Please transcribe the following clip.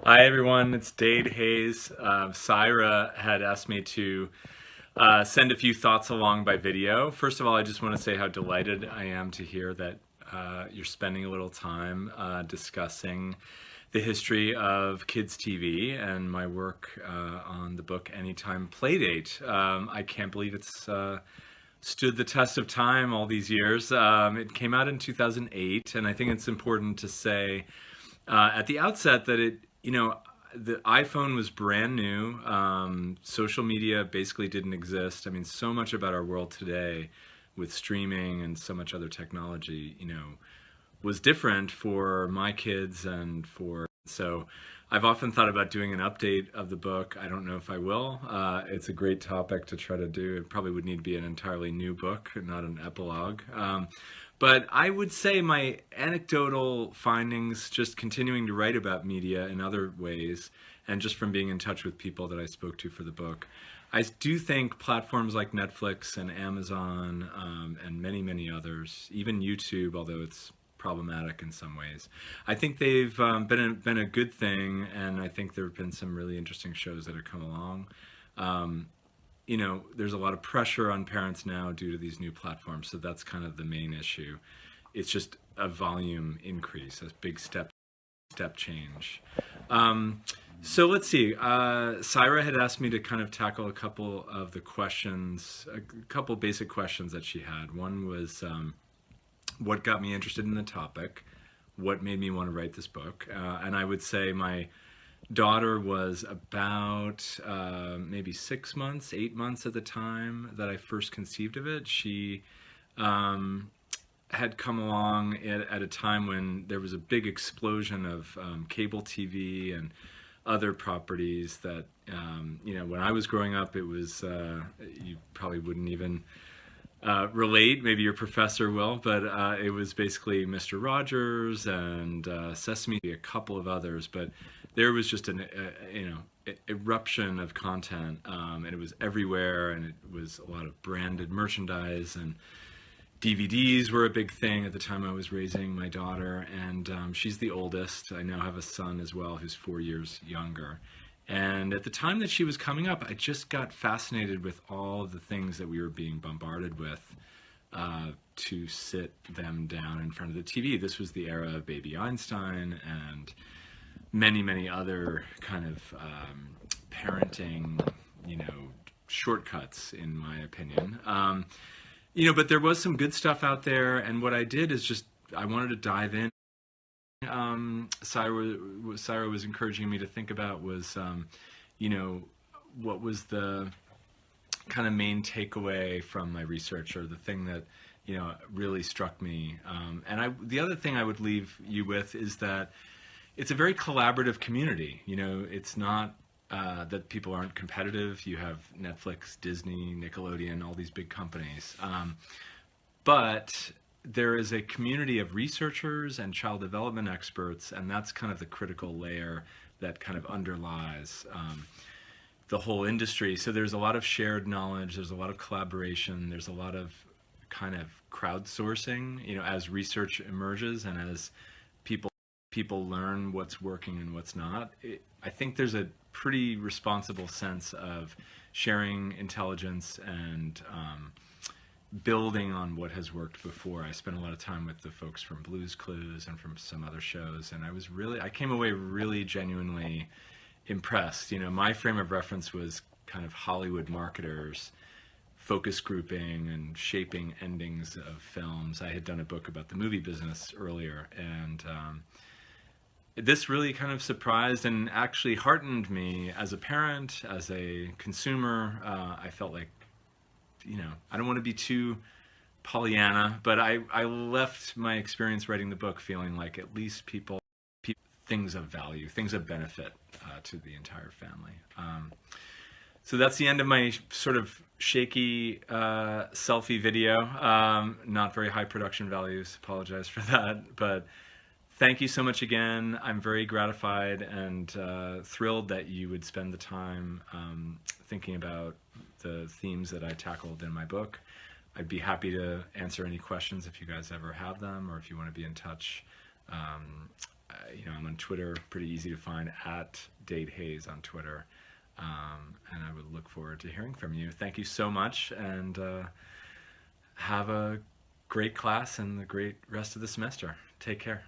Hi everyone, it's Dade Hayes. Syra had asked me to send a few thoughts along by video. First of all, I just want to say how delighted I am to hear that you're spending a little time discussing the history of kids TV and my work on the book Anytime Playdate. I can't believe it's stood the test of time all these years. It came out in 2008, and I think it's important to say at the outset that the iPhone was brand new. Social media basically didn't exist. I mean, so much about our world today with streaming and so much other technology, was different for my kids and so I've often thought about doing an update of the book. I don't know if I will. It's a great topic to try to do. It probably would need to be an entirely new book, not an epilogue. But I would say my anecdotal findings, just continuing to write about media in other ways, and just from being in touch with people that I spoke to for the book, I do think platforms like Netflix and Amazon and many, many others, even YouTube, although it's problematic in some ways, I think they've been a good thing, and I think there have been some really interesting shows that have come along. There's a lot of pressure on parents now due to these new platforms, so that's kind of the main issue. It's just a volume increase, a big step change. So let's see. Syra had asked me to kind of tackle a couple of the questions, a couple basic questions that she had. One was what got me interested in the topic, what made me want to write this book, and I would say my daughter was about maybe 6 months, 8 months at the time that I first conceived of it. She had come along at a time when there was a big explosion of cable TV and other properties that, when I was growing up, it was, you probably wouldn't even relate, maybe your professor will, but it was basically Mr. Rogers and Sesame, a couple of others, but there was just an eruption of content, and it was everywhere, and it was a lot of branded merchandise, and DVDs were a big thing at the time I was raising my daughter, and she's the oldest. I now have a son as well who's 4 years younger. And at the time that she was coming up, I just got fascinated with all of the things that we were being bombarded with to sit them down in front of the TV. This was the era of Baby Einstein and many, many other kind of parenting, shortcuts, in my opinion. But there was some good stuff out there, and what I did is I wanted to dive in. Syra was encouraging me to think about was, what was the kind of main takeaway from my research, or the thing that, really struck me. The other thing I would leave you with is that it's a very collaborative community. It's not that people aren't competitive. You have Netflix, Disney, Nickelodeon, all these big companies. But there is a community of researchers and child development experts, and that's kind of the critical layer that kind of underlies the whole industry. So there's a lot of shared knowledge, there's a lot of collaboration, there's a lot of kind of crowdsourcing, as research emerges and as people learn what's working and what's not. I think there's a pretty responsible sense of sharing intelligence and building on what has worked before. I spent a lot of time with the folks from Blue's Clues and from some other shows, and I came away really genuinely impressed. My frame of reference was kind of Hollywood marketers focus grouping and shaping endings of films. I had done a book about the movie business earlier, and this really kind of surprised and actually heartened me as a parent, as a consumer. I felt like, I don't want to be too Pollyanna, but I left my experience writing the book feeling like at least people things of value, things of benefit to the entire family. So that's the end of my sort of shaky selfie video. Not very high production values, apologize for that, but thank you so much again. I'm very gratified and thrilled that you would spend the time thinking about the themes that I tackled in my book. I'd be happy to answer any questions if you guys ever have them, or if you want to be in touch. I'm on Twitter, pretty easy to find, at Dade Hayes on Twitter. And I would look forward to hearing from you. Thank you so much, and have a great class and the great rest of the semester. Take care.